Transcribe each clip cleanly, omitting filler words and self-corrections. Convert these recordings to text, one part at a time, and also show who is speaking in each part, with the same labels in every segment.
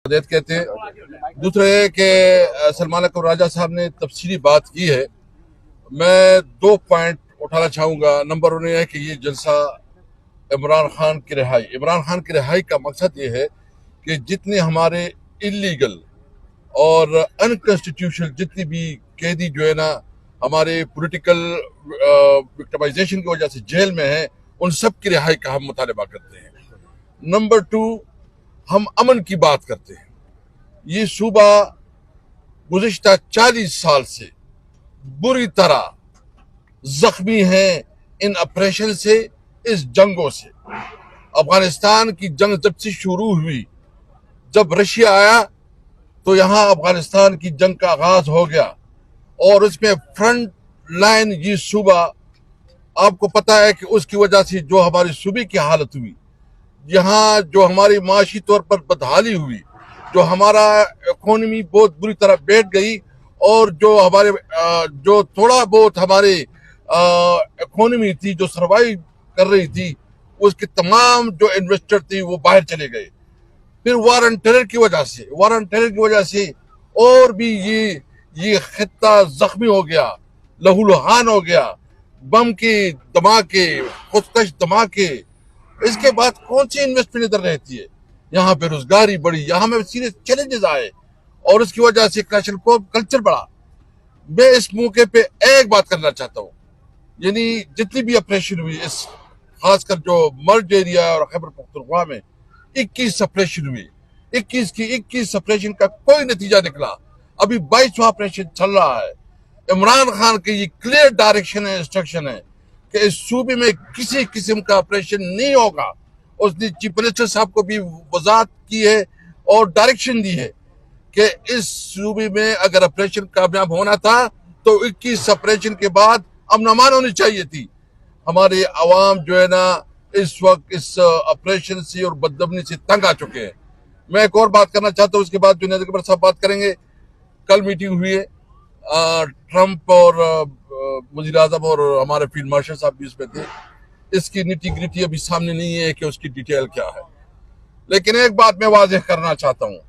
Speaker 1: دیت کہتے ہیں. دوسرا ہے کہ سلمان اکبر راجہ صاحب نے تفصیلی بات کی ہے. میں 2 پوائنٹ اٹھانا چاہوں گا. نمبر 1 یہ ہے کہ یہ جلسہ عمران خان کی رہائی کا مقصد یہ ہے کہ جتنے ہمارے انلیگل اور انکانسٹیٹیوشنل جتنی بھی قیدی جو ہے نا ہمارے پولیٹیکل وکٹمائزیشن کی وجہ سے جیل میں ہیں ان سب کی رہائی کا ہم مطالبہ کرتے ہیں. نمبر 2 ہم امن کی بات کرتے ہیں. یہ صوبہ گزشتہ 40 سال سے بری طرح زخمی ہیں ان آپریشن سے, اس جنگوں سے. افغانستان کی جنگ جب سے شروع ہوئی, جب رشیا آیا تو یہاں افغانستان کی جنگ کا آغاز ہو گیا اور اس میں فرنٹ لائن یہ صوبہ, آپ کو پتا ہے کہ اس کی وجہ سے جو ہماری صوبے کی حالت ہوئی, یہاں جو ہماری معاشی طور پر بدحالی ہوئی, جو ہمارا اکانومی بہت بری طرح بیٹھ گئی اور جو ہمارے جو تھوڑا بہت ہمارے اکانومی تھی جو سروائیو کر رہی تھی اس کے تمام جو انویسٹر تھے وہ باہر چلے گئے. پھر وار اینڈ ٹیرر کی وجہ سے اور بھی یہ خطہ زخمی ہو گیا, لہو لہان ہو گیا, بم کے دھماکے, خودکش دھماکے. اس کے بعد کون سی انویسٹمنٹ ادھر رہتی ہے؟ یہاں پہ روزگاری بڑھی, یہاں میں سیریس چیلنجز آئے اور اس کی وجہ سے کلچر بڑھا. میں اس موقع پہ ایک بات کرنا چاہتا ہوں, یعنی جتنی بھی آپریشن ہوئی اس خاص کر جو مرج ایریا اور خیبر پختونخوا میں 21 آپریشن ہوئی, 21 آپریشن کا کوئی نتیجہ نکلا. ابھی 22واں آپریشن چل رہا ہے. عمران خان کی یہ کلیئر ڈائریکشن ہے, انسٹرکشن ہے کہ اس صوبے میں کسی قسم کا آپریشن نہیں ہوگا. اس نے چیف منسٹر صاحب کو بھی وضاحت کی ہے اور ڈائریکشن دی ہے کہ اس صوبے میں اگر آپریشن کامیاب ہونا تھا تو 21 آپریشن کے بعد امن امان ہونی چاہیے تھی. ہمارے عوام جو ہے نا اس وقت اس آپریشن سے اور بدامنی سے تنگ آ چکے ہیں. میں ایک اور بات کرنا چاہتا ہوں, اس کے بعد جنید اکبر صاحب بات کریں گے. کل میٹنگ ہوئی ہے, ٹرمپ اور وزیر اعظم اور ہمارے فیلڈ مارشل صاحب بھی اس میں تھے. اس کی نیٹی گریٹی ابھی سامنے نہیں ہے کہ اس کی ڈیٹیل کیا ہے, لیکن ایک بات میں واضح کرنا چاہتا ہوں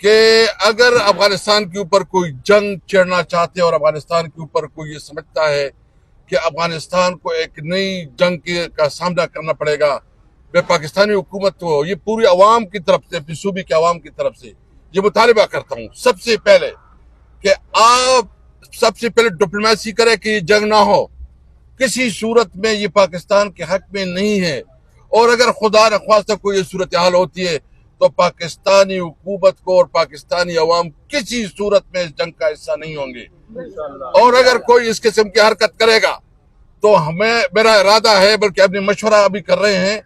Speaker 1: کہ اگر افغانستان کے اوپر کوئی جنگ چھیڑنا چاہتے اور افغانستان کے اوپر کوئی یہ سمجھتا ہے کہ افغانستان کو ایک نئی جنگ کا سامنا کرنا پڑے گا, میں پاکستانی حکومت کو یہ پوری عوام کی طرف سے, اپنی صوبے کی عوام کی طرف سے یہ مطالبہ کرتا ہوں سب سے پہلے کہ آپ سب سے پہلے ڈپلومیسی کریں کہ یہ جنگ نہ ہو. کسی صورت میں یہ پاکستان کے حق میں نہیں ہے, اور اگر خدا نخواستہ کوئی یہ صورتحال ہوتی ہے تو پاکستانی حکومت کو اور پاکستانی عوام کسی صورت میں اس جنگ کا حصہ نہیں ہوں گے. اور اگر کوئی اس قسم کی حرکت کرے گا تو میرا ارادہ ہے, بلکہ اپنے مشورہ ابھی کر رہے ہیں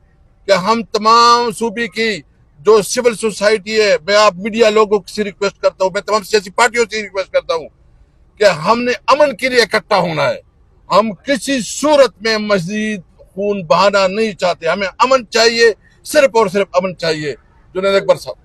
Speaker 1: کہ ہم تمام صوبے کی جو سول سوسائٹی ہے, میں آپ میڈیا لوگوں سے ریکویسٹ کرتا ہوں, میں تمام سیاسی پارٹیوں سے ریکویسٹ کرتا ہوں کہ ہم نے امن کے لیے اکٹھا ہونا ہے. ہم کسی صورت میں مزید خون بہانا نہیں چاہتے, ہمیں امن چاہیے, صرف اور صرف امن چاہیے. جنید اکبر صاحب.